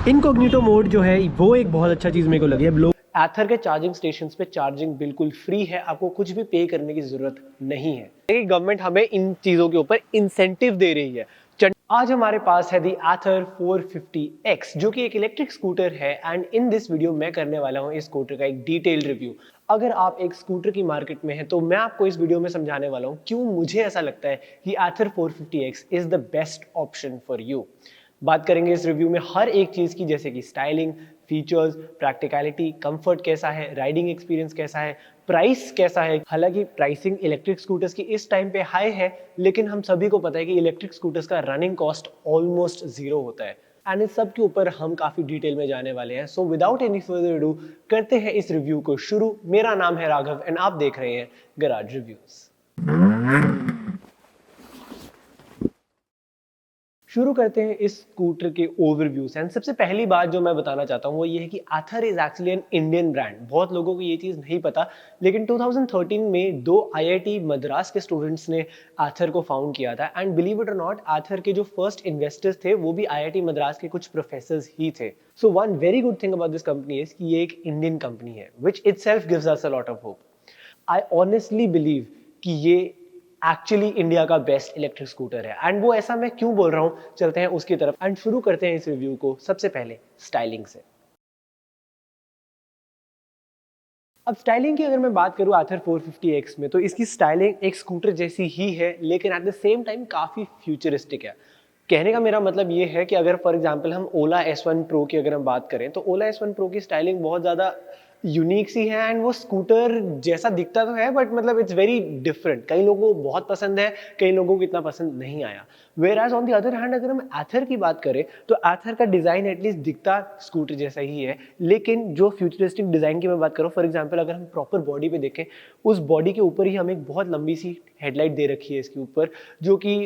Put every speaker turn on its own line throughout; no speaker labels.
Incognito mode जो है वो एक बहुत अच्छा चीज़ मेरे को लगी है। लोग एथर के चार्जिंग स्टेशंस पे चार्जिंग बिल्कुल फ्री है, आपको कुछ भी पे करने की जरूरत नहीं है। गवर्नमेंट हमें इन चीज़ों के ऊपर इंसेंटिव दे रही है। आज हमारे पास है दी एथर 450X जो कि एक इलेक्ट्रिक स्कूटर है एंड इन दिस वीडियो मैं करने वाला हूं इस स्कूटर का एक डिटेल रिव्यू। अगर आप एक स्कूटर की मार्केट में हैं तो मैं आपको इस वीडियो में समझाने वाला हूं क्यों मुझे ऐसा लगता है कि एथर 450X is the best option for you. बात करेंगे इस रिव्यू में हर एक चीज की, जैसे कि स्टाइलिंग, फीचर्स, प्रैक्टिकलिटी, कंफर्ट कैसा है, राइडिंग एक्सपीरियंस कैसा है, प्राइस कैसा है। हालांकि प्राइसिंग इलेक्ट्रिक स्कूटर्स की इस टाइम पे हाई है, लेकिन हम सभी को पता है कि इलेक्ट्रिक स्कूटर्स का रनिंग कॉस्ट ऑलमोस्ट जीरो होता है एंड इस सब के ऊपर हम काफी डिटेल में जाने वाले हैं। So without any further do करते हैं इस रिव्यू को शुरू। मेरा नाम है राघव एंड आप देख रहे हैं गराज रिव्यूज। शुरू करते हैं इस स्कूटर के ओवरव्यू से। सबसे पहली बात जो मैं बताना चाहता हूँ वो ये है कि Ather is actually an Indian brand. बहुत लोगों को ये चीज़ नहीं पता, लेकिन 2013 में दो आईआईटी मद्रास के स्टूडेंट्स ने एथर को फाउंड किया था एंड बिलीव इट और नॉट, एथर के जो फर्स्ट इन्वेस्टर्स थे वो भी आईआईटी मद्रास के कुछ प्रोफेसर्स ही थे। So one very good thing about this company is कि ये एक इंडियन कंपनी है, which itself gives us a lot of hope. I honestly believe कि ये एक्चुअली इंडिया का बेस्ट इलेक्ट्रिक स्कूटर है एंड वो ऐसा मैं क्यों बोल रहा हूं, चलते हैं उसकी तरफ एंड शुरू करते हैं इस रिव्यू को सबसे पहले स्टाइलिंग से। अब स्टाइलिंग की अगर मैं बात करूं एथर 450X में, तो इसकी स्टाइलिंग एक स्कूटर जैसी ही है, लेकिन एट द सेम टाइम काफी फ्यूचरिस्टिक है। कहने का मेरा मतलब ये है कि अगर फॉर एग्जांपल हम ओला S1 Pro की अगर हम बात करें तो ओला S1 Pro की स्टाइलिंग बहुत ज़्यादा यूनिक सी है एंड वो स्कूटर जैसा दिखता तो है बट मतलब इट्स वेरी डिफरेंट। कई लोगों को बहुत पसंद है, कई लोगों को इतना पसंद नहीं आया। Whereas on the other hand अगर हम एथर की बात करें तो एथर का डिज़ाइन एटलीस्ट दिखता स्कूटर जैसा ही है, लेकिन जो फ्यूचरिस्टिक डिज़ाइन की मैं बात करूँ, फॉर एग्जाम्पल अगर हम प्रॉपर बॉडी पे देखें, उस बॉडी के ऊपर ही हमें एक बहुत लंबी सी हेडलाइट दे रखी है इसके ऊपर, जो कि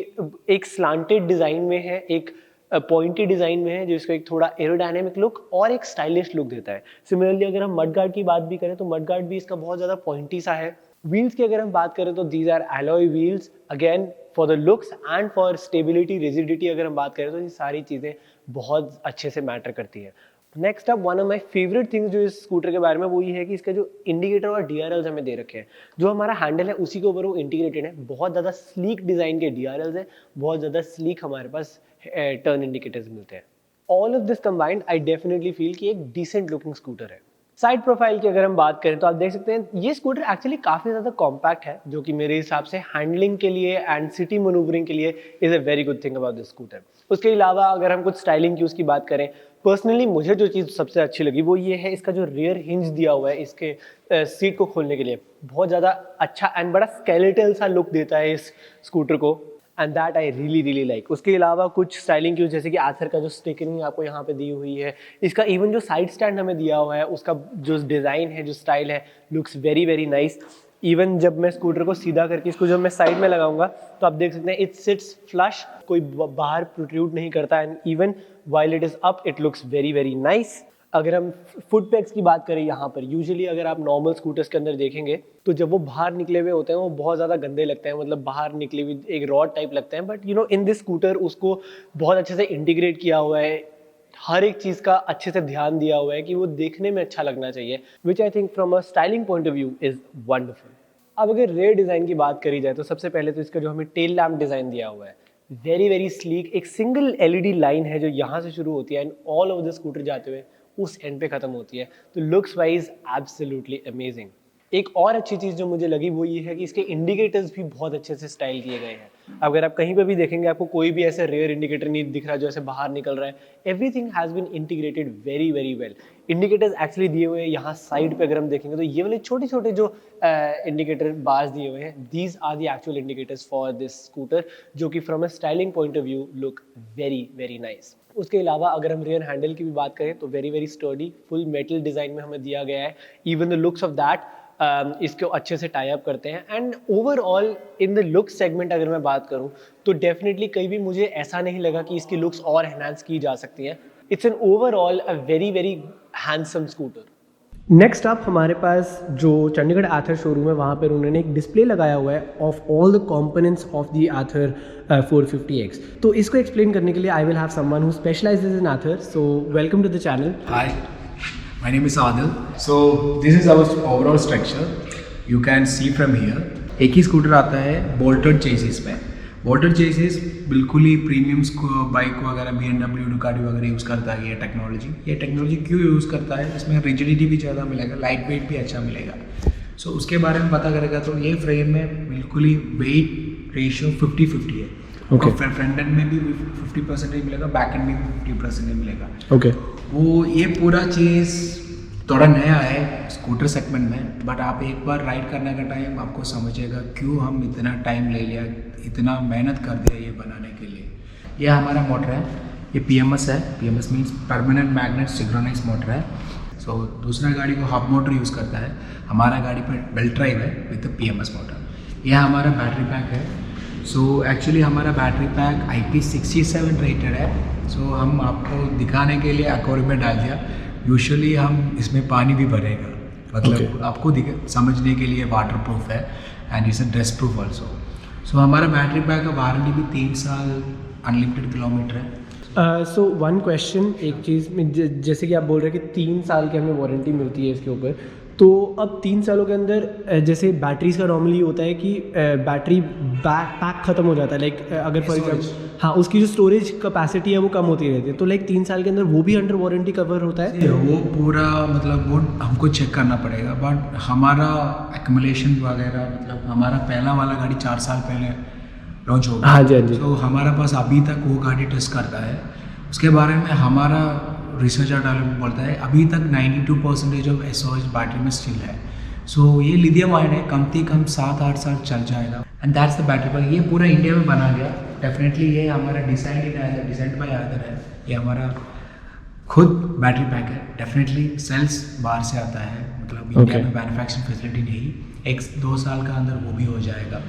एक स्लांटेड डिज़ाइन में है, एक पॉइंटी डिजाइन में है, जो इसको एक थोड़ा एरोडायनेमिक लुक और एक स्टाइलिश लुक देता है। सिमिलरली अगर हम मडगार्ड की बात भी करें तो मडगार्ड भी इसका बहुत ज्यादा पॉइंटी सा है। व्हील्स की अगर हम बात करें तो these are alloy wheels, again for the looks and for stability, rigidity अगर हम बात करें तो ये सारी चीजें बहुत अच्छे से मैटर करती है। Next up one of my favourite things जो इस स्कूटर के बारे में वो ये है कि इसका जो इंडिकेटर और डीआरएल्स हमें दे रखे हैं, जो हमारा हैंडल है उसी के ऊपर वो इंटीग्रेटेड है। बहुत ज़्यादा स्लीक डिज़ाइन के डीआरएल्स है, बहुत ज़्यादा स्लीक हमारे पास टर्न इंडिकेटर्स मिलते हैं। All of this combined I definitely feel कि एक डिसेंट लुकिंग स्कूटर है। साइड प्रोफाइल की अगर हम बात करें तो आप देख सकते हैं ये स्कूटर एक्चुअली काफ़ी ज़्यादा कॉम्पैक्ट है, जो कि मेरे हिसाब से हैंडलिंग के लिए एंड सिटी मनूवरिंग के लिए is a very good thing about this scooter. उसके अलावा अगर हम कुछ स्टाइलिंग की उसकी बात करें, पर्सनली मुझे जो चीज़ सबसे अच्छी लगी वो ये है इसका जो रियर हिंज दिया हुआ है इसके सीट को खोलने के लिए, बहुत ज़्यादा अच्छा एंड बड़ा स्केलेटल सा लुक देता है इस स्कूटर को and that I really really like. उसके अलावा कुछ स्टाइलिंग की, जैसे कि एथर का जो स्टिकरिंग आपको यहाँ पे दी हुई है, इसका इवन जो साइड स्टैंड हमें दिया हुआ है उसका जो डिज़ाइन है, जो स्टाइल है, looks very very nice. Even जब मैं स्कूटर को सीधा करके इसको जब मैं साइड में लगाऊंगा तो आप देख सकते हैं इट सिट्स फ्लश, कोई बाहर प्रोट्रूड नहीं करता and even while it is up it looks very very nice. अगर हम फुट पैक्स की बात करें यहाँ पर, यूजुअली अगर आप नॉर्मल स्कूटर्स के अंदर देखेंगे तो जब वो बाहर निकले हुए होते हैं वो बहुत ज़्यादा गंदे लगते हैं, मतलब बाहर निकले हुए एक रॉड टाइप लगते हैं, but you know in this scooter उसको बहुत अच्छे से इंटीग्रेट किया हुआ है। हर एक चीज़ का अच्छे से ध्यान दिया हुआ है कि वो देखने में अच्छा लगना चाहिए, which I think from a styling point of view is wonderful. अब अगर रेयर डिज़ाइन की बात करी जाए तो सबसे पहले तो इसका जो हमें टेल लैम्प डिज़ाइन दिया हुआ है, वेरी वेरी स्लीक, एक सिंगल एलईडी लाइन है जो यहाँ से शुरू होती है and all over the scooter जाते हुए उस एंड पे खत्म होती है, तो लुक्स वाइज एब्सोल्युटली अमेजिंग। एक और अच्छी चीज़ जो मुझे लगी वो ये है कि इसके इंडिकेटर्स भी बहुत अच्छे से स्टाइल किए गए हैं। अगर आप कहीं पर भी देखेंगे आपको कोई भी ऐसे रेयर इंडिकेटर नहीं दिख रहा जो ऐसे बाहर निकल रहा है, everything has been integrated very very well. Indicators actually दिए हुए हैं यहाँ साइड पे, अगर हम देखेंगे तो ये वाले छोटे छोटे जो इंडिकेटर बार्स दिए हुए हैं, these are the actual indicators for this scooter, जो कि from a styling point of view look very very nice. उसके अलावा अगर हम रियर हैंडल की भी बात करें तो very very sturdy, full metal design में हमें दिया गया है। Even the looks of that इसको अच्छे से टाई अप करते हैं and overall in the look segment अगर मैं बात करूं तो डेफिनेटली कहीं भी मुझे ऐसा नहीं लगा कि इसकी लुक्स और एनहांस की जा सकती हैं। It's an overall a very very handsome scooter. Next up हमारे पास जो चंडीगढ़ आथर शोरूम है वहाँ पर उन्होंने एक डिस्प्ले लगाया हुआ है of all the components of the Ather 450X। तो इसको एक्सप्लेन करने के लिए I will have someone who specializes in Ather. So welcome to the channel.
Hi, my name is Adil. So this is our overall structure. You can see from here. एक ही scooter आता है bolted chassis में। Bolted chassis बिल्कुल ही premiums को bike वगैरह BMW Ducati वगैरह use करता है। ये टेक्नोलॉजी क्यों यूज़ करता है? इसमें रिजिडिटी भी ज़्यादा मिलेगा, लाइट वेट भी अच्छा मिलेगा। सो उसके बारे में पता करेगा तो ये फ्रेम में बिल्कुल ही वेट रेशियो 50-50 है।
Okay.
फ्रंट एंड में भी 50% मिलेगा, बैक एंड में भी 50% मिलेगा।
ओके
वो ये पूरा चीज़ थोड़ा नया है स्कूटर सेगमेंट में, बट आप एक बार राइड करने का टाइम आपको समझिएगा क्यों हम इतना टाइम ले लिया, इतना मेहनत कर दिया ये बनाने के लिए। ये हमारा मोटर है, ये PMS है। PMS means permanent magnet synchronize motor है। सो दूसरा गाड़ी को हब मोटर यूज़ करता है, हमारा गाड़ी पर बेल्ट ड्राइव है विद PMS मोटर। यह हमारा बैटरी पैक है। सो एक्चुअली हमारा बैटरी पैक IP67 रेटेड है। सो हम आपको दिखाने के लिए एक्वेरियम में डाल दिया। यूजुअली हम इसमें पानी भी भरेगा, मतलब आपको समझने के लिए वाटर प्रूफ है and it's a dust proof also. So हमारा बैटरी पैक का वारंटी भी 3 साल अनलिमिटेड किलोमीटर है।
सो वन क्वेश्चन, एक चीज़ में जैसे कि आप बोल रहे हैं कि 3 साल की हमें वारंटी मिलती है इसके ऊपर, तो अब 3 सालों के अंदर जैसे बैटरीज का नॉर्मली होता है कि बैटरी पैक ख़त्म हो जाता है, लाइक अगर फॉर एग्जाम्पल हाँ उसकी जो स्टोरेज कैपेसिटी है वो कम होती रहती है, तो लाइक 3 साल के अंदर वो भी अंडर वारंटी कवर होता है।
वो पूरा मतलब वो हमको चेक करना पड़ेगा, बट हमारा एक्यूमुलेशन वगैरह मतलब हमारा पहला वाला गाड़ी 4 साल पहले लॉन्च हो गया।
हाँ जी, हाँ जी।
तो हमारा पास अभी तक वो गाड़ी टेस्ट करता है। उसके बारे में हमारा रिसर्च डेवलपमेंट बोलता है अभी तक 92% ऑफ SOH बैटरी में स्टिल है। सो ये लिथियम आयन है, कम से कम 7-8 साल चल जाएगा and that's the battery pack. ये पूरा इंडिया में बना गया। डेफिनेटली ये हमारा डिजाइन बाय आदर है। ये हमारा खुद बैटरी पैक है। डेफिनेटली सेल्स बाहर से आता है, मतलब इंडिया में मैन्युफैक्चरिंग फैसिलिटी नहीं। 1-2 साल का अंदर वो भी हो जाएगा।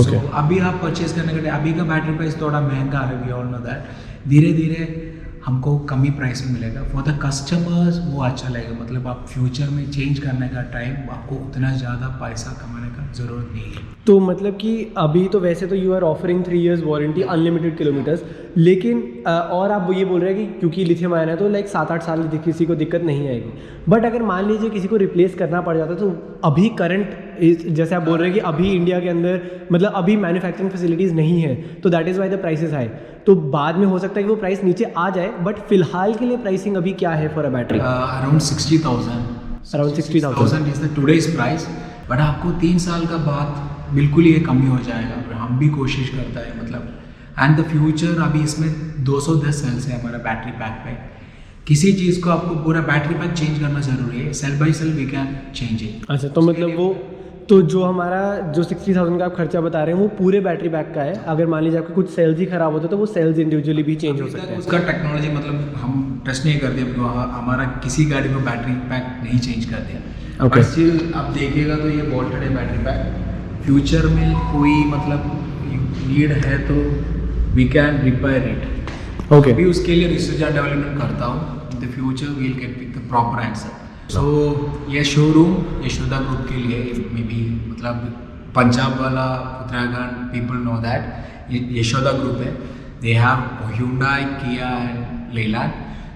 सो अभी आप परचेज करने के लिए अभी का बैटरी प्राइस थोड़ा महंगा है, वी ऑल नो दैट। धीरे धीरे हमको कमी प्राइस में मिलेगा। फॉर द कस्टमर्स वो अच्छा लगेगा, मतलब आप फ्यूचर में चेंज करने का टाइम आपको उतना ज़्यादा पैसा कमाने का ज़रूरत नहीं है।
तो मतलब कि अभी तो वैसे तो you are offering 3 years warranty unlimited kilometres, लेकिन और आप ये बोल रहे हैं कि क्योंकि लिथियम आयन है तो लाइक 7-8 साल किसी को दिक्कत नहीं आएगी। बट अगर मान लीजिए किसी को रिप्लेस करना पड़ जाता तो अभी करंट जैसे आप बोल रहे हैं कि अभी इंडिया के अंदर मतलब अभी मैन्युफैक्चरिंग फैसिलिटीज़ नहीं है, तो that is why the price is high. तो बाद में हो सकता है कि वो प्राइस नीचे आ जाए, बट फिलहाल के लिए प्राइसिंग अभी क्या है for a battery?
Around 60,000 is the today's price. But आपको 3 साल का बाद बिल्कुल ये कमी हो जाएगा। हम भी कोशिश करता है मतलब एंड द फ्यूचर। अभी इसमें 210 सेल्स है हमारा बैटरी पैक पे। किसी चीज़ को आपको पूरा बैटरी पैक चेंज करना ज़रूरी है। Cell by cell we can change it.
अच्छा, तो मतलब वो तो जो हमारा जो 60,000 का आप खर्चा बता रहे हैं वो पूरे बैटरी पैक का है। अगर मान लीजिए आपके कुछ सेल्स ही खराब होते तो वो सेल्स इंडिविजुअली भी चेंज हो सकते हैं।
उसका टेक्नोलॉजी मतलब हम टेस्ट नहीं करते, हमारा किसी गाड़ी में बैटरी पैक नहीं चेंज कर दिया।
ओके,
स्टिल आप देखिएगा तो ये बोल्टेड है बैटरी पैक। फ्यूचर में कोई मतलब नीड है तो we can repair it.
Okay,
अभी उसके लिए रिसर्च एंड डेवलपमेंट करता हूँ। In the future we'll get with the proper answer. So ये शोरूम यशोदा ग्रुप के लिए मे बी मतलब पंजाब वाला उत्तराखंड पीपल नो दैट ये यशोदा ग्रुप है। They have Hyundai, Kia and Leyland.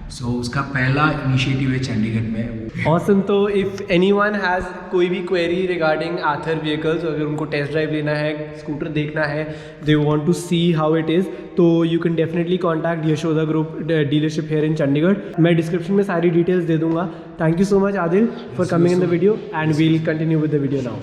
So उसका पहला इनिशिएटिव है चंडीगढ़ में।
ऑसम। तो इफ़ एनीवन हैज़ कोई भी क्वेरी रिगार्डिंग आथर व्हीकल्स, अगर उनको टेस्ट ड्राइव लेना है, स्कूटर देखना है, they want to see how it is, तो you can definitely contact Yashoda group dealership here in Chandigarh. मैं डिस्क्रिप्शन में सारी डिटेल्स दे दूंगा। Thank you so much Adil for coming in the video and we'll continue with the video now.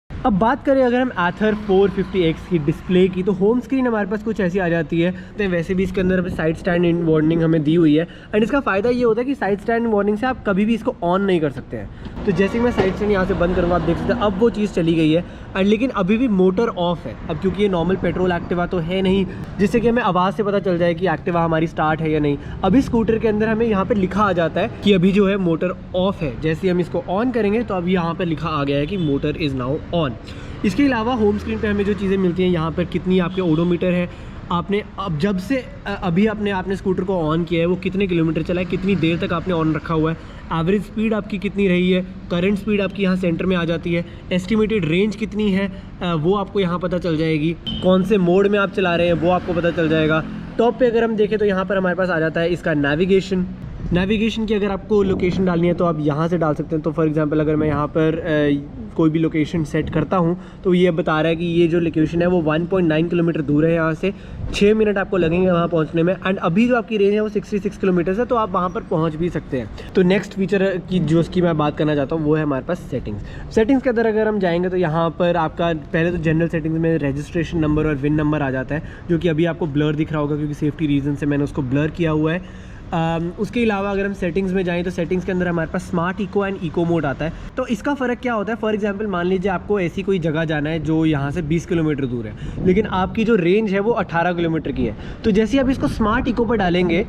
अब बात करें अगर हम आथर 450X की डिस्प्ले की, तो होम स्क्रीन हमारे पास कुछ ऐसी आ जाती है। तो वैसे भी इसके अंदर साइड स्टैंड वार्निंग हमें दी हुई है एंड इसका फ़ायदा ये होता है कि साइड स्टैंड वार्निंग से आप कभी भी इसको ऑन नहीं कर सकते हैं। तो जैसे कि मैं साइड स्टैंड यहाँ से बंद करूँगा, आप देख सकते हैं अब वो चीज़ चली गई है एंड लेकिन अभी भी मोटर ऑफ है। अब क्योंकि ये नॉर्मल पेट्रोल एक्टिवा तो है नहीं जिससे कि हमें आवाज़ से पता चल जाए कि एक्टिवा हमारी स्टार्ट है या नहीं। अभी स्कूटर के अंदर हमें यहाँ पर लिखा आ जाता है कि अभी जो है मोटर ऑफ है। जैसे हम इसको ऑन करेंगे तो अभी यहाँ पर लिखा आ गया है कि मोटर इज़ नाउ ऑन। इसके अलावा होम स्क्रीन पे हमें जो चीज़ें मिलती हैं, यहाँ पर कितनी आपके ओडोमीटर है, आपने अब जब से अभी आपने स्कूटर को ऑन किया है वो कितने किलोमीटर चला है, कितनी देर तक आपने ऑन रखा हुआ है, एवरेज स्पीड आपकी कितनी रही है, करंट स्पीड आपकी यहाँ सेंटर में आ जाती है, एस्टिमेटेड रेंज कितनी है वो आपको यहाँ पता चल जाएगी, कौन से मोड में आप चला रहे हैं वो आपको पता चल जाएगा। टॉप पे अगर हम देखें तो यहाँ पर हमारे पास आ जाता है इसका नेविगेशन की अगर आपको लोकेशन डालनी है तो आप यहाँ से डाल सकते हैं। तो फॉर एग्जांपल अगर मैं यहाँ पर कोई भी लोकेशन सेट करता हूँ तो ये बता रहा है कि ये जो लोकेशन है वो 1.9 किलोमीटर दूर है यहाँ से, 6 मिनट आपको लगेंगे वहाँ पहुँचने में, एंड अभी जो आपकी रेंज है वो 66 किलोमीटर है, तो आप वहाँ पर पहुँच भी सकते हैं। तो नेक्स्ट फीचर की जो उसकी मैं बात करना चाहता हूँ वो है हमारे पास सेटिंग्स के अंदर अगर हम जाएंगे तो यहाँ पर आपका पहले तो जनरल सेटिंग्स में रजिस्ट्रेशन नंबर और विन नंबर आ जाता है, जो कि अभी आपको ब्लर दिख रहा होगा क्योंकि सेफ्टी रीज़न से मैंने उसको ब्लर किया हुआ है। उसके अलावा अगर हम सेटिंग्स में जाएं तो सेटिंग्स के अंदर हमारे पास smart eco and eco mode आता है। तो इसका फ़र्क क्या होता है, फॉर एग्जांपल मान लीजिए आपको ऐसी कोई जगह जाना है जो यहाँ से 20 किलोमीटर दूर है, लेकिन आपकी जो रेंज है वो 18 किलोमीटर की है। तो जैसे आप इसको स्मार्ट इको पर डालेंगे,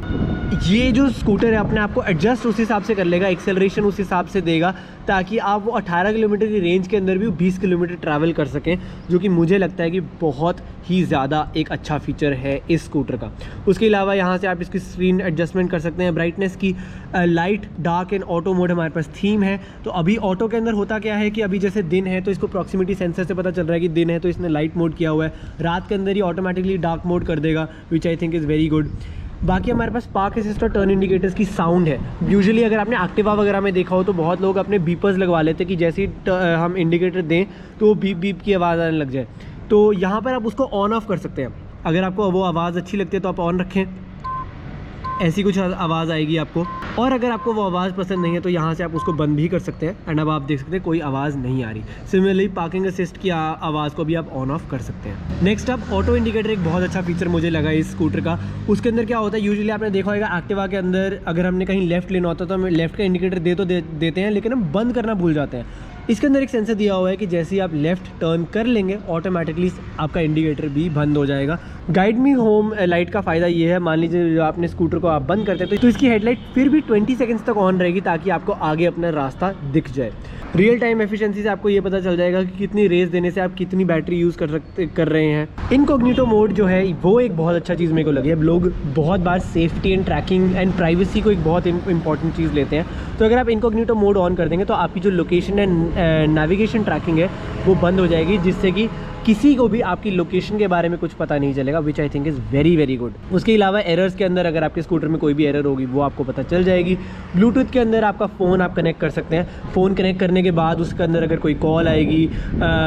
ये जो स्कूटर है अपने आप को एडजस्ट उस हिसाब से कर लेगा, एक्सेलरेशन उस हिसाब से देगा ताकि आप वो 18 किलोमीटर की रेंज के अंदर भी 20 किलोमीटर ट्रैवल कर सकें, जो कि मुझे लगता है कि बहुत ही ज़्यादा एक अच्छा फीचर है इस स्कूटर का। उसके अलावा यहाँ से आप इसकी स्क्रीन एडजस्टमेंट कर सकते हैं, ब्राइटनेस की, light, dark and auto mode हमारे पास थीम है। तो अभी ऑटो के अंदर होता क्या है कि अभी जैसे दिन है तो इसको प्रॉक्सिमिटी सेंसर से पता चल रहा है कि दिन है तो इसने लाइट मोड किया हुआ है, रात के अंदर ही ऑटोमेटिकली डार्क मोड कर देगा, which I think is very good. बाकी हमारे पास पार्क असिस्ट और टर्न इंडिकेटर्स की साउंड है। यूजुअली अगर आपने एक्टिवा वगैरह में देखा हो तो बहुत लोग अपने बीपर्स लगवा लेते हैं कि जैसे ही हम इंडिकेटर दें तो वो बीप बीप की आवाज़ आने लग जाए। तो यहाँ पर आप उसको ऑन ऑफ कर सकते हैं। अगर आपको वो आवाज़ अच्छी लगती है तो आप ऑन रखें, ऐसी कुछ आवाज़ आएगी आपको, और अगर आपको वो आवाज़ पसंद नहीं है तो यहाँ से आप उसको बंद भी कर सकते हैं, एंड अब आप देख सकते हैं कोई आवाज़ नहीं आ रही। सिमिलरली पार्किंग असिस्ट की आवाज़ को भी आप ऑन ऑफ कर सकते हैं। नेक्स्ट अब ऑटो इंडिकेटर एक बहुत अच्छा फीचर मुझे लगा इस स्कूटर का। उसके अंदर क्या होता है, यूजुअली आपने देखा होगा एक्टिवा के अंदर अगर हमने कहीं लेफ्ट लेना होता है तो हम लेफ्ट का इंडिकेटर देते हैं, लेकिन हम बंद करना भूल जाते हैं। इसके अंदर एक सेंसर दिया हुआ है कि जैसे ही आप लेफ्ट टर्न कर लेंगे ऑटोमेटिकली आपका इंडिकेटर भी बंद हो जाएगा। गाइड मी होम लाइट का फ़ायदा ये है, मान लीजिए जो आपने स्कूटर को आप बंद करते हैं तो इसकी हेडलाइट फिर भी 20 सेकंड्स तक ऑन रहेगी ताकि आपको आगे अपना रास्ता दिख जाए। रियल टाइम एफिशिएंसी से आपको ये पता चल जाएगा कि कितनी रेस देने से आप कितनी बैटरी यूज़ कर रहे हैं। इनकॉग्निटो मोड जो है वो एक बहुत अच्छा चीज़ मेरे को लगी है। अब लोग बहुत बार safety and tracking and privacy को एक बहुत इंपॉर्टेंट चीज़ लेते हैं, तो अगर आप इनकॉग्निटो मोड ऑन कर देंगे तो आपकी जो लोकेशन एंड नेविगेशन ट्रैकिंग है वो बंद हो जाएगी, जिससे कि किसी को भी आपकी लोकेशन के बारे में कुछ पता नहीं चलेगा, which I think is very very good. उसके अलावा एरर्स के अंदर अगर आपके स्कूटर में कोई भी एरर होगी वो आपको पता चल जाएगी। ब्लूटूथ के अंदर आपका फ़ोन आप कनेक्ट कर सकते हैं। फ़ोन कनेक्ट करने के बाद उसके अंदर अगर कोई कॉल आएगी,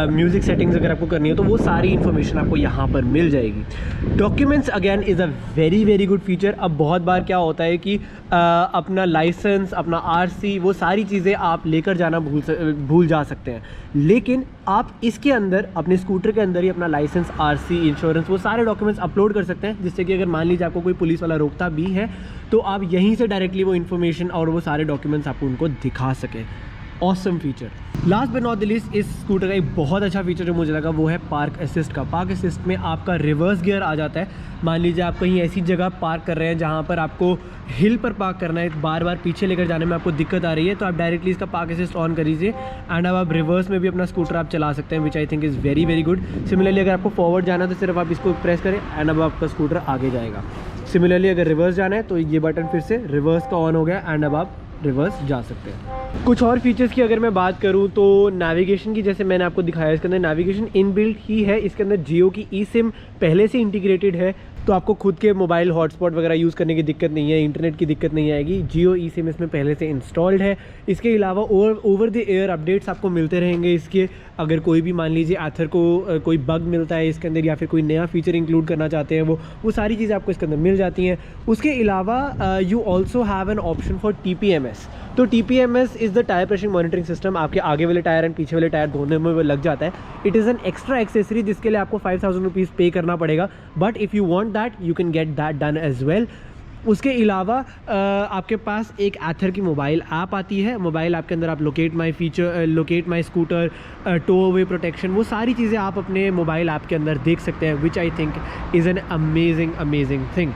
म्यूज़िक सेटिंग्स अगर आपको करनी है तो वो सारी इन्फॉर्मेशन आपको यहाँ पर मिल जाएगी। Documents again is a very very good feature. अब बहुत बार क्या होता है कि अपना लाइसेंस, अपना आरसी, वो सारी चीज़ें आप लेकर जाना भूल जा सकते हैं, लेकिन आप इसके अंदर अपने स्कूटर के अंदर ही अपना लाइसेंस, आरसी, इंश्योरेंस, वो सारे डॉक्यूमेंट्स अपलोड कर सकते हैं, जिससे कि अगर मान लीजिए आपको कोई पुलिस वाला रोकता भी है तो आप यहीं से डायरेक्टली वो इन्फॉर्मेशन और वो सारे डॉक्यूमेंट्स आपको उनको दिखा सकें। Awesome feature. Last but not the least, इस स्कूटर का एक बहुत अच्छा फीचर जो मुझे लगा वो है पार्क असिस्ट का। पार्क असिस्ट में आपका रिवर्स गियर आ जाता है। मान लीजिए आप कहीं ऐसी जगह पार्क कर रहे हैं जहाँ पर आपको हिल पर पार्क करना है, बार बार पीछे लेकर जाने में आपको दिक्कत आ रही है, तो आप डायरेक्टली इसका पार्क असिस्ट ऑन कर दीजिए एंड अब आप रिवर्स में भी अपना स्कूटर आप चला सकते हैं, which I think is very very good. Similarly अगर आपको फॉरवर्ड जाना है तो सिर्फ आप इसको प्रेस करें एंड अब आपका स्कूटर आगे जाएगा। सिमिलरली अगर रिवर्स जाना है तो ये बटन फिर से रिवर्स का ऑन हो गया एंड अब आप रिवर्स जा सकते हैं। कुछ और फीचर्स की अगर मैं बात करूं तो नेविगेशन की, जैसे मैंने आपको दिखाया इसके अंदर नेविगेशन इनबिल्ट ही है। इसके अंदर जियो की ई सिम पहले से इंटीग्रेटेड है, तो आपको खुद के मोबाइल हॉटस्पॉट वगैरह यूज़ करने की दिक्कत नहीं है, इंटरनेट की दिक्कत नहीं आएगी। जियो ई सिम इसमें पहले से इंस्टॉल्ड है। इसके अलावा ओवर द एयर अपडेट्स आपको मिलते रहेंगे इसके। अगर कोई भी मान लीजिए एथर को कोई बग मिलता है इसके अंदर या फिर कोई नया फीचर इंक्लूड करना चाहते हैं वो सारी चीज़ें आपको इसके अंदर मिल जाती हैं। उसके अलावा you also have an option for TPMS। तो TPMS is the tyre pressure monitoring system. आपके आगे वाले टायर एंड पीछे वाले टायर दोनों में वो लग जाता है। It is an extra accessory जिसके लिए आपको 5000 रुपीज़ पे करना पड़ेगा, but if you want that you can get that done as well. उसके अलावा आपके पास एक एथर की मोबाइल ऐप आती है। मोबाइल ऐप के अंदर आप locate my scooter, tow away protection, वो सारी चीज़ें आप अपने मोबाइल ऐप के अंदर देख सकते हैं, which I think is an amazing thing.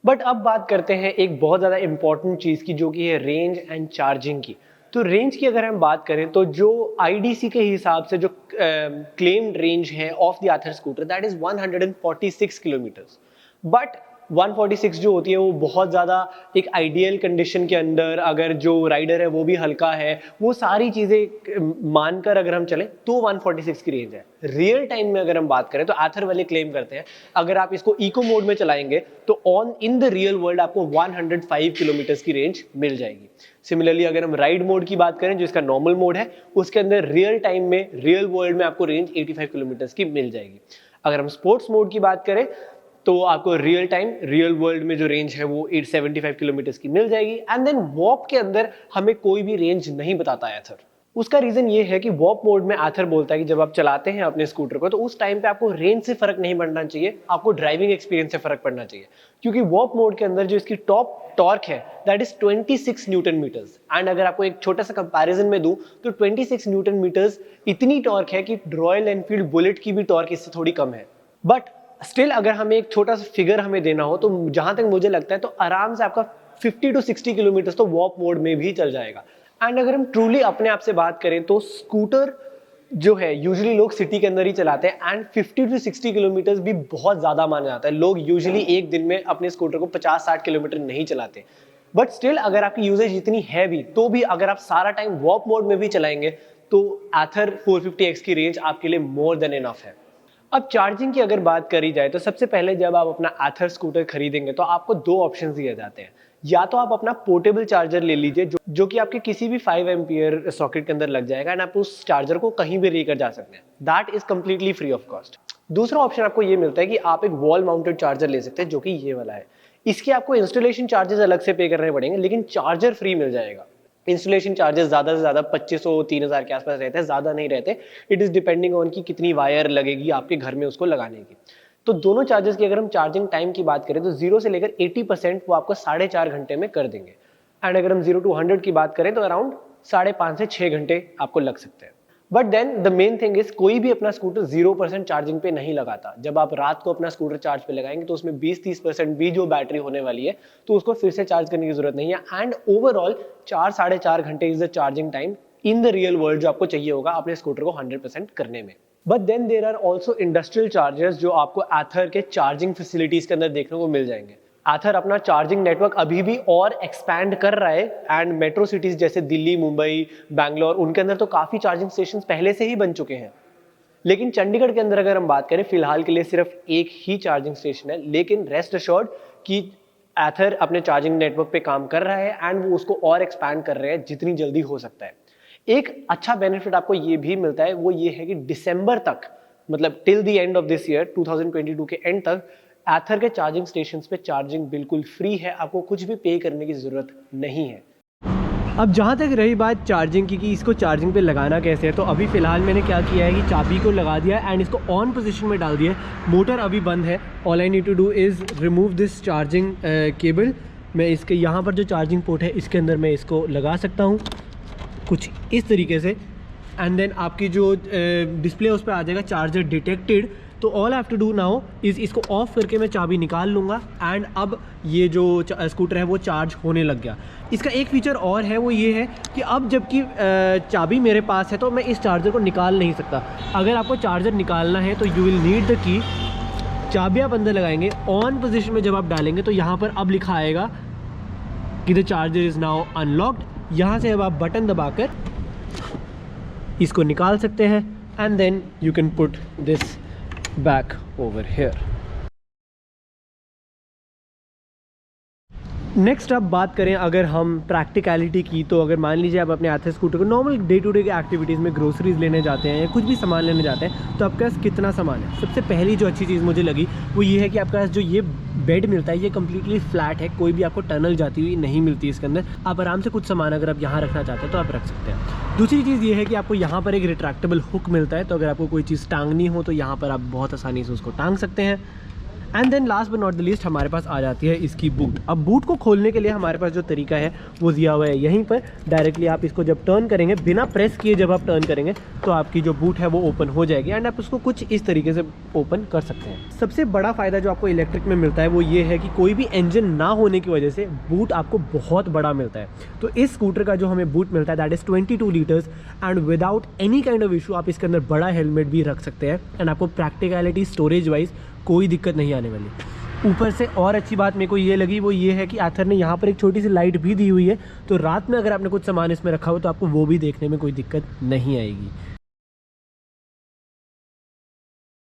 But अब बात करते हैं एक बहुत ज़्यादा इंपॉर्टेंट चीज़ की, जो कि है रेंज एंड चार्जिंग की। तो रेंज की अगर हम बात करें तो जो IDC के हिसाब से जो क्लेम्ड रेंज है of the Ather scooter that is 146 kilometres. But 146 जो होती है वो बहुत ज़्यादा एक आइडियल कंडीशन के अंदर, अगर जो राइडर है वो भी हल्का है, वो सारी चीज़ें मानकर अगर हम चलें तो 146 की रेंज है। रियल टाइम में अगर हम बात करें तो आथर वाले क्लेम करते हैं अगर आप इसको इको मोड में चलाएंगे तो इन द रियल वर्ल्ड आपको 105 किलोमीटर्स की रेंज मिल जाएगी। सिमिलरली अगर हम राइड मोड की बात करें जो इसका नॉर्मल मोड है, उसके अंदर रियल टाइम में रियल वर्ल्ड में आपको रेंज 85 किलोमीटर्स की मिल जाएगी। अगर हम स्पोर्ट्स मोड की बात करें तो आपको रियल टाइम रियल वर्ल्ड में जो रेंज है वो 875 किलोमीटर्स की मिल जाएगी। एंड देन वॉप के अंदर हमें कोई भी रेंज नहीं बताता है आथर। उसका रीजन ये है कि वॉप मोड में आथर बोलता है कि जब आप चलाते हैं अपने स्कूटर को तो उस टाइम पे आपको रेंज से फर्क नहीं पड़ना चाहिए, आपको ड्राइविंग एक्सपीरियंस से फर्क पड़ना चाहिए। क्योंकि वॉप मोड के अंदर जो इसकी टॉप टॉर्क है that is 26 newton metres. And अगर आपको एक छोटा सा कंपैरिजन में दूं तो 26 न्यूटन मीटर्स इतनी टॉर्क है कि रॉयल एनफील्ड बुलेट की भी टॉर्क इससे थोड़ी कम है। बट स्टिल अगर हमें एक छोटा सा फिगर हमें देना हो तो जहां तक मुझे लगता है तो आराम से आपका 50 to 60 किलोमीटर तो वॉप मोड में भी चल जाएगा। एंड अगर हम ट्रूली अपने आप से बात करें तो स्कूटर जो है यूजुअली लोग सिटी के अंदर ही चलाते हैं एंड 50 to 60 किलोमीटर भी बहुत ज्यादा माना जाता है। लोग यूजुअली एक दिन में अपने स्कूटर को 50-60 किलोमीटर नहीं चलाते। बट स्टिल अगर आपकी यूजेज इतनी है भी तो भी अगर आप सारा टाइम वॉप मोड में भी चलाएंगे तो आथर 450X की रेंज आपके लिए मोर देन इनफ है। अब चार्जिंग की अगर बात करी जाए तो सबसे पहले जब आप अपना आथर स्कूटर खरीदेंगे तो आपको दो ऑप्शंस दिए जाते हैं। या तो आप अपना पोर्टेबल चार्जर ले लीजिए जो कि आपके किसी भी 5 एम्पियर सॉकेट के अंदर लग जाएगा एंड आप उस चार्जर को कहीं भी लेकर जा सकते हैं। That is completely free of cost. दूसरा ऑप्शन आपको ये मिलता है कि आप एक वॉल माउंटेड चार्जर ले सकते हैं जो कि ये वाला है। इसके आपको इंस्टॉलेशन चार्जेस अलग से पे करने पड़ेंगे लेकिन चार्जर फ्री मिल जाएगा। इंस्टॉलेशन चार्जेस ज्यादा से ज्यादा 2500-3000 के आसपास रहते हैं, ज्यादा नहीं रहते। इट इज डिपेंडिंग ऑन कि कितनी वायर लगेगी आपके घर में उसको लगाने की। तो दोनों चार्जेस की अगर हम चार्जिंग टाइम की बात करें तो 0 से लेकर 80% वो आपको 4.5 घंटे में कर देंगे। एंड अगर हम 0 to 100 की बात करें तो अराउंड 5.5 से 6 घंटे आपको लग सकते हैं। But then the main thing is कोई भी अपना स्कूटर 0% चार्जिंग पे नहीं लगाता। जब आप रात को अपना स्कूटर चार्ज पे लगाएंगे तो उसमें 20-30% भी जो बैटरी होने वाली है तो उसको फिर से चार्ज करने की जरूरत नहीं है। एंड ओवरऑल 4-4.5 घंटे is the charging time in the real world जो आपको चाहिए होगा अपने स्कूटर को 100% करने में। But then there are also industrial chargers जो आपको आथर के चार्जिंग फैसिलिटीज के अंदर देखने को मिल जाएंगे। आथर अपना चार्जिंग नेटवर्क अभी भी और एक्सपैंड कर रहा है एंड मेट्रो सिटीज जैसे दिल्ली, मुंबई, बैंगलोर उनके अंदर तो काफी चार्जिंग स्टेशन पहले से ही बन चुके हैं। लेकिन चंडीगढ़ के अंदर अगर हम बात करें फिलहाल के लिए सिर्फ एक ही चार्जिंग स्टेशन है। लेकिन रेस्ट अश्योर्ड कि आथर अपने चार्जिंग नेटवर्क पे काम कर रहा है एंड वो उसको और एक्सपैंड कर रहे हैं जितनी जल्दी हो सकता है। एक अच्छा बेनिफिट आपको ये भी मिलता है वो ये है कि दिसंबर तक मतलब till the end of this year 2022 के एंड तक आथर के चार्जिंग स्टेशंस पे चार्जिंग बिल्कुल फ्री है, आपको कुछ भी पे करने की ज़रूरत नहीं है। अब जहाँ तक रही बात चार्जिंग की कि इसको चार्जिंग पे लगाना कैसे है, तो अभी फ़िलहाल मैंने क्या किया है कि चाबी को लगा दिया एंड इसको ऑन पोजीशन में डाल दिया है। मोटर अभी बंद है। All I need to do is remove this charging cable. मैं इसके यहाँ पर जो चार्जिंग पोर्ट है इसके अंदर मैं इसको लगा सकता हूँ कुछ इस तरीके से। एंड देन आपकी जो डिस्प्ले उस पर आ जाएगा चार्जर डिटेक्टेड। तो all I have to do now is इसको ऑफ करके मैं चाबी निकाल लूँगा एंड अब ये जो स्कूटर है वो चार्ज होने लग गया। इसका एक फीचर और है वो ये है कि अब जबकि चाबी मेरे पास है तो मैं इस चार्जर को निकाल नहीं सकता। अगर आपको चार्जर निकालना है तो you will need the key. चाबी आप अंदर लगाएंगे, ऑन पोजीशन में जब आप डालेंगे तो यहाँ पर अब लिखा आएगा कि the charger is now unlocked. यहाँ से अब आप बटन दबाकर इसको निकाल सकते हैं and then you can put this back over here. Next अब बात करें अगर हम प्रैक्टिकलिटी की, तो अगर मान लीजिए आप अपने आथर स्कूटर को नॉर्मल डे टू डे के एक्टिविटीज़ में ग्रोसरीज लेने जाते हैं या कुछ भी सामान लेने जाते हैं तो आपके पास कितना सामान है। सबसे पहली जो अच्छी चीज़ मुझे लगी वो ये है कि आपके पास जो ये बेड मिलता है ये कम्प्लीटली फ्लैट है, कोई भी आपको टनल जाती हुई नहीं मिलती इसके अंदर। आप आराम से कुछ सामान अगर आप यहाँ रखना चाहते हैं तो आप रख सकते हैं। दूसरी चीज़ ये है कि आपको यहाँ पर एक रिट्रैक्टेबल हुक मिलता है, तो अगर आपको कोई चीज़ टांगनी हो तो यहाँ पर आप बहुत आसानी से उसको टांग सकते हैं। And then last but not the least हमारे पास आ जाती है इसकी बूट। अब बूट को खोलने के लिए हमारे पास जो तरीका है वो दिया हुआ है यहीं पर। डायरेक्टली आप इसको जब टर्न करेंगे, बिना प्रेस किए जब आप टर्न करेंगे तो आपकी जो बूट है वो ओपन हो जाएगी एंड आप उसको कुछ इस तरीके से ओपन कर सकते हैं। सबसे बड़ा फ़ायदा जो आपको इलेक्ट्रिक में मिलता है वो ये है कि कोई भी इंजन ना होने की वजह से बूट आपको बहुत बड़ा मिलता है। तो इस स्कूटर का जो हमें बूट मिलता है that is 22 litres and without any kind of issue आप इसके अंदर बड़ा हेलमेट भी रख सकते हैं एंड आपको प्रैक्टिकलिटी स्टोरेज वाइज कोई दिक्कत नहीं आने वाली। ऊपर से और अच्छी बात मेरे को ये लगी वो ये है कि एथर ने यहाँ पर एक छोटी सी लाइट भी दी हुई है, तो रात में अगर आपने कुछ सामान इसमें रखा हो तो आपको वो भी देखने में कोई दिक्कत नहीं आएगी।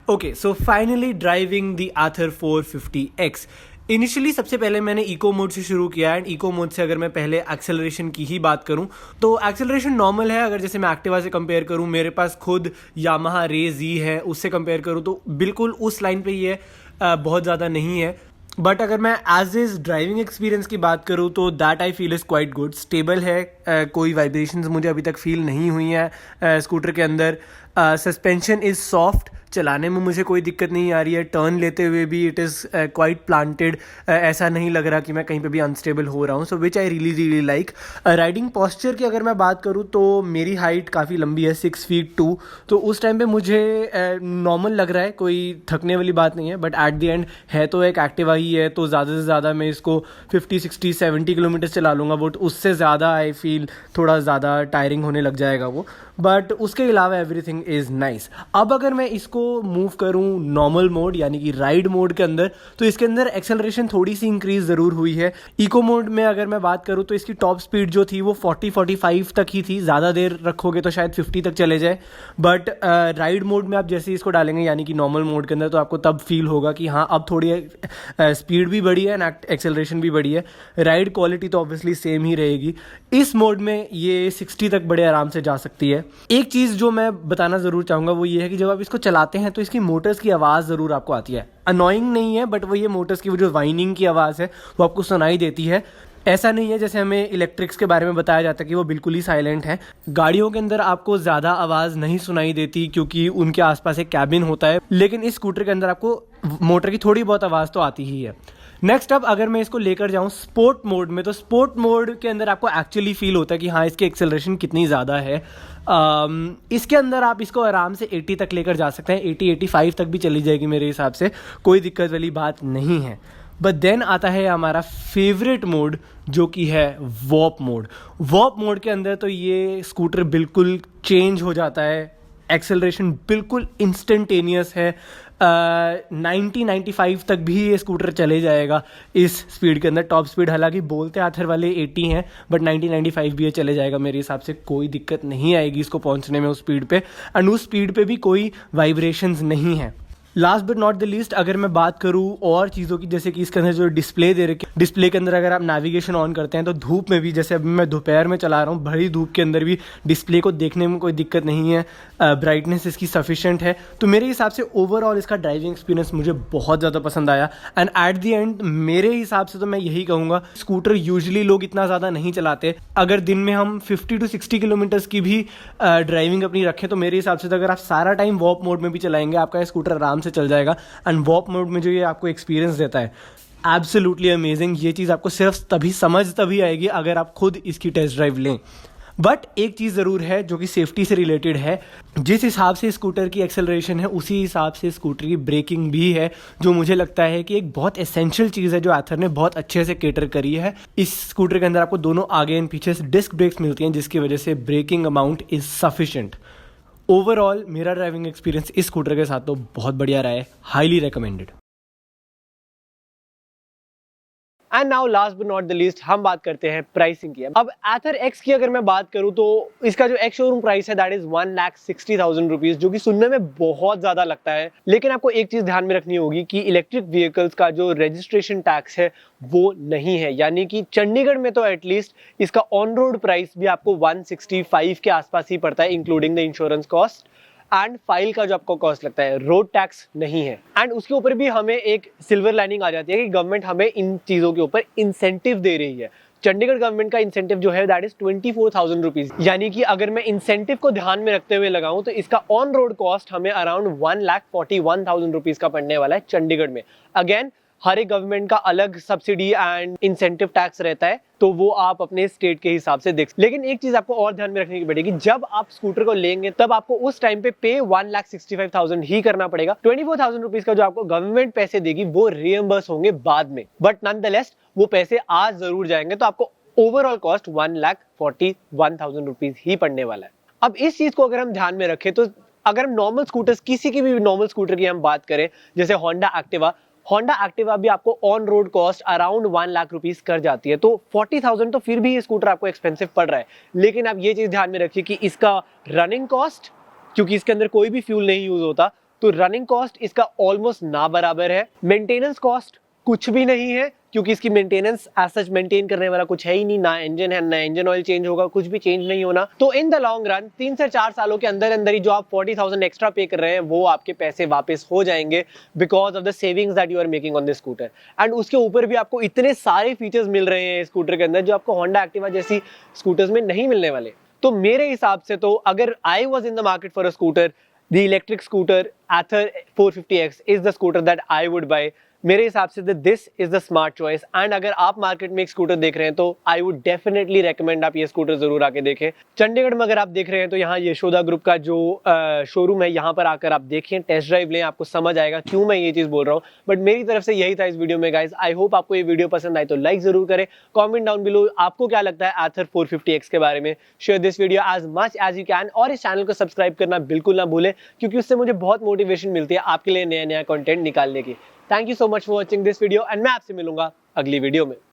Okay, so finally driving the Ather 450X। Initially सबसे पहले मैंने इको मोड से शुरू किया एंड इको मोड से अगर मैं पहले एक्सेलरेशन की ही बात करूं तो एक्सेलरेशन नॉर्मल है। अगर जैसे मैं एक्टिवा से कंपेयर करूं, मेरे पास खुद यामाहा रे जी है, उससे कंपेयर करूं तो बिल्कुल उस लाइन पे ही है, बहुत ज़्यादा नहीं है। बट अगर मैं एज इज ड्राइविंग एक्सपीरियंस की बात करूँ तो that I feel is quite good, stable है, कोई वाइब्रेशंस मुझे अभी तक फील नहीं हुई है स्कूटर के अंदर। सस्पेंशन इज़ सॉफ्ट, चलाने में मुझे कोई दिक्कत नहीं आ रही है। टर्न लेते हुए भी इट इज़ क्वाइट प्लांटेड, ऐसा नहीं लग रहा कि मैं कहीं पे भी अनस्टेबल हो रहा हूँ, so which I really like. Riding posture की अगर मैं बात करूँ तो मेरी हाइट काफ़ी लंबी है, 6 फीट 2, तो उस टाइम पे मुझे नॉर्मल लग रहा है, कोई थकने वाली बात नहीं है। बट एट द एंड है तो एक एक्टिवा ही है, तो ज़्यादा से ज़्यादा मैं इसको 50, 60, 70 किलोमीटर चला लूँगा, बट उससे ज़्यादा आई फील थोड़ा ज़्यादा टायरिंग होने लग जाएगा वो। बट उसके अलावा एवरीथिंग इज़ नाइस। अब अगर मैं इसको मूव करूं नॉर्मल मोड यानी कि राइड मोड के अंदर, तो इसके अंदर एक्सेलरेशन थोड़ी सी इंक्रीज ज़रूर हुई है। इको मोड में अगर मैं बात करूं तो इसकी टॉप स्पीड जो थी वो 40-45 तक ही थी, ज़्यादा देर रखोगे तो शायद 50 तक चले जाए। बट राइड मोड में आप जैसे इसको डालेंगे यानी कि नॉर्मल मोड के अंदर, तो आपको तब फील होगा कि हाँ अब थोड़ी स्पीड भी बढ़ी है एंड एक्सेलरेशन भी बढ़ी है। राइड क्वालिटी तो ऑब्वियसली सेम ही रहेगी। इस मोड में ये 60 तक बड़े आराम से जा सकती है। एक चीज़ जो मैं बताना ज़रूर चाहूँगा वो ये है कि जब आप इसको चलाते हैं तो इसकी मोटर्स की आवाज़ ज़रूर आपको आती है। अनोइंग नहीं है, बट वो ये मोटर्स की वो जो वाइनिंग की आवाज़ है वो आपको सुनाई देती है। ऐसा नहीं है जैसे हमें इलेक्ट्रिक्स के बारे में बताया जाता है कि वो बिल्कुल ही साइलेंट है। गाड़ियों के अंदर आपको ज़्यादा आवाज़ नहीं सुनाई देती क्योंकि उनके आसपास एक कैबिन होता है, लेकिन इस स्कूटर के अंदर आपको मोटर की थोड़ी बहुत आवाज़ तो आती ही है। नेक्स्ट अब अगर मैं इसको लेकर जाऊँ स्पोर्ट मोड में, तो स्पोर्ट मोड के अंदर आपको एक्चुअली फील होता है कि हाँ इसकी एक्सेलरेशन कितनी ज़्यादा है। इसके अंदर आप इसको आराम से 80 तक लेकर जा सकते हैं, 80-85 तक भी चली जाएगी मेरे हिसाब से, कोई दिक्कत वाली बात नहीं है। बट देन आता है हमारा फेवरेट मोड जो कि है वॉप मोड। वॉप मोड के अंदर तो ये स्कूटर बिल्कुल चेंज हो जाता है, एक्सेलरेशन बिल्कुल इंस्टेंटेनियस है। 90-95 तक भी ये स्कूटर चले जाएगा इस स्पीड के अंदर। टॉप स्पीड हालांकि बोलते आथर वाले 80 हैं, बट 90-95 भी ये चले जाएगा मेरे हिसाब से, कोई दिक्कत नहीं आएगी इसको पहुंचने में उस स्पीड पे। एंड उस स्पीड पे भी कोई वाइब्रेशंस नहीं है। Last but not the least अगर मैं बात करूँ और चीज़ों की, जैसे कि इसके अंदर जो डिस्प्ले दे रखे, डिस्प्ले के अंदर अगर आप नेविगेशन ऑन करते हैं तो धूप में भी, जैसे अभी मैं दोपहर में चला रहा हूँ, भरी धूप के अंदर भी डिस्प्ले को देखने में कोई दिक्कत नहीं है, ब्राइटनेस इसकी सफिशेंट है। तो मेरे हिसाब से ओवरऑल इसका ड्राइविंग एक्सपीरियंस मुझे बहुत ज़्यादा पसंद आया। एंड एट द एंड मेरे हिसाब से तो मैं यही कहूँगा, स्कूटर यूजुअली लोग इतना ज़्यादा नहीं चलाते। अगर दिन में हम 50-60 किलोमीटर्स की भी ड्राइविंग अपनी रखें तो मेरे हिसाब से तो अगर आप सारा टाइम वॉप मोड में भी चलाएंगे आपका ये स्कूटर आराम से चल जाएगा। एंड वॉप मोड में जो ये आपको एक्सपीरियंस देता है एब्सोल्युटली अमेजिंग। ये चीज़ आपको सिर्फ तभी आएगी अगर आप खुद इसकी टेस्ट ड्राइव लें। बट एक चीज़ ज़रूर है जो कि सेफ्टी से रिलेटेड है, जिस हिसाब से स्कूटर की एक्सेलरेशन है उसी हिसाब से स्कूटर की ब्रेकिंग भी है, जो मुझे लगता है कि एक बहुत एसेंशियल चीज़ है जो आथर ने बहुत अच्छे से केटर करी है। इस स्कूटर के अंदर आपको दोनों आगे एंड पीछे से डिस्क ब्रेक्स मिलती हैं, जिसकी वजह से braking amount is sufficient. Overall मेरा ड्राइविंग एक्सपीरियंस इस स्कूटर के साथ तो बहुत बढ़िया रहा है, highly recommended. And now last but not the least हम बात करते हैं प्राइसिंग की। अब आथर एक्स की अगर मैं बात करूं तो इसका जो एक्स शोरूम प्राइस है दैट इज 1,60,000 रुपीज, जो कि सुनने में बहुत ज्यादा लगता है। लेकिन आपको एक चीज ध्यान में रखनी होगी कि इलेक्ट्रिक व्हीकल्स का जो रजिस्ट्रेशन टैक्स है वो नहीं है, यानी कि चंडीगढ़ में तो एटलीस्ट इसका ऑन रोड प्राइस भी आपको 165 के आसपास ही पड़ता है, including the insurance cost and file का जो आपको कॉस्ट लगता है, रोड टैक्स नहीं है। एंड उसके ऊपर भी हमें एक सिल्वर लाइनिंग आ जाती है कि गवर्नमेंट हमें इन चीज़ों के ऊपर इंसेंटिव दे रही है। चंडीगढ़ गवर्नमेंट का इंसेंटिव जो है दैट इज 24,000 रुपीज, यानी कि अगर मैं इंसेंटिव को ध्यान में रखते हुए लगाऊं तो इसका ऑन रोड कॉस्ट हमें अराउंड 1,41,000 रुपीज का पड़ने वाला है चंडीगढ़ में। अगेन हर एक गवर्नमेंट का अलग सब्सिडी एंड इंसेंटिव टैक्स रहता है, तो वो आप अपने स्टेट के हिसाब से देख। लेकिन एक चीज आपको और ध्यान में रखने की पड़ेगी, जब आप स्कूटर को लेंगे तब आपको उस टाइम पे 1,65,000 ही करना पड़ेगा। 24,000 रुपीज का जो आपको गवर्नमेंट पैसे देगी वो रियम्बर्स होंगे बाद में, बट नॉनदलेस वो पैसे आज जरूर जाएंगे, तो आपको ओवरऑल कॉस्ट 1,41,000 रुपीज ही पड़ने वाला है। अब इस चीज को अगर हम ध्यान में रखें तो अगर हम नॉर्मल स्कूटर्स, किसी की भी नॉर्मल स्कूटर की हम बात करें, जैसे होंडा एक्टिवा भी आपको on road cost around 1 lakh rupees कर जाती है, तो 40,000 तो फिर भी ये स्कूटर आपको एक्सपेंसिव पड़ रहा है। लेकिन आप ये चीज ध्यान में रखिए कि इसका रनिंग कॉस्ट, क्योंकि इसके अंदर कोई भी फ्यूल नहीं यूज होता, तो रनिंग कॉस्ट इसका ऑलमोस्ट ना बराबर है। मेंटेनेंस कॉस्ट कुछ भी नहीं है, क्योंकि इसकी मेंटेनेंस एज सच मेंटेन करने वाला कुछ है ही नहीं, ना इंजन है, ना इंजन ऑयल चेंज होगा, कुछ भी चेंज नहीं होना। तो इन द लॉन्ग रन 3 से 4 सालों के अंदर अंदर ही जो आप 40,000 एक्स्ट्रा पे कर रहे हैं वो आपके पैसे वापस हो जाएंगे because of the savings that you are making on this scooter. And उसके ऊपर भी आपको इतने सारे फीचर्स मिल रहे हैं स्कूटर के अंदर जो आपको होंडा एक्टिवा जैसी स्कूटर्स में नहीं मिलने वाले। तो मेरे हिसाब से तो अगर I was in the market for a scooter, the electric scooter Ather 450X is the scooter that I would buy। मेरे हिसाब से this is the smart choice. And अगर आप मार्केट में एक स्कूटर देख रहे हैं तो आई वुड डेफिनेटली रेकमेंड आप ये स्कूटर जरूर आके देखें। चंडीगढ़ में अगर आप देख रहे हैं तो यहाँ यशोदा ग्रुप का जो शोरूम है, यहाँ पर आकर आप देखें, टेस्ट ड्राइव लें, आपको समझ आएगा क्यों मैं ये चीज बोल रहा हूँ। बट मेरी तरफ से यही था इस वीडियो में गाइज। आई होप आपको ये वीडियो पसंद आए तो लाइक जरूर करें, कॉमेंट डाउन बिलो आपको क्या लगता है Ather 450X के बारे में। Share this video as much as you can और इस चैनल को सब्सक्राइब करना बिल्कुल ना भूलें, क्योंकि उससे मुझे बहुत मोटिवेशन मिलती है आपके लिए नया नया कंटेंट निकालने की। Thank you so much for watching this video and मैं आपसे मिलूंगा अगली वीडियो में।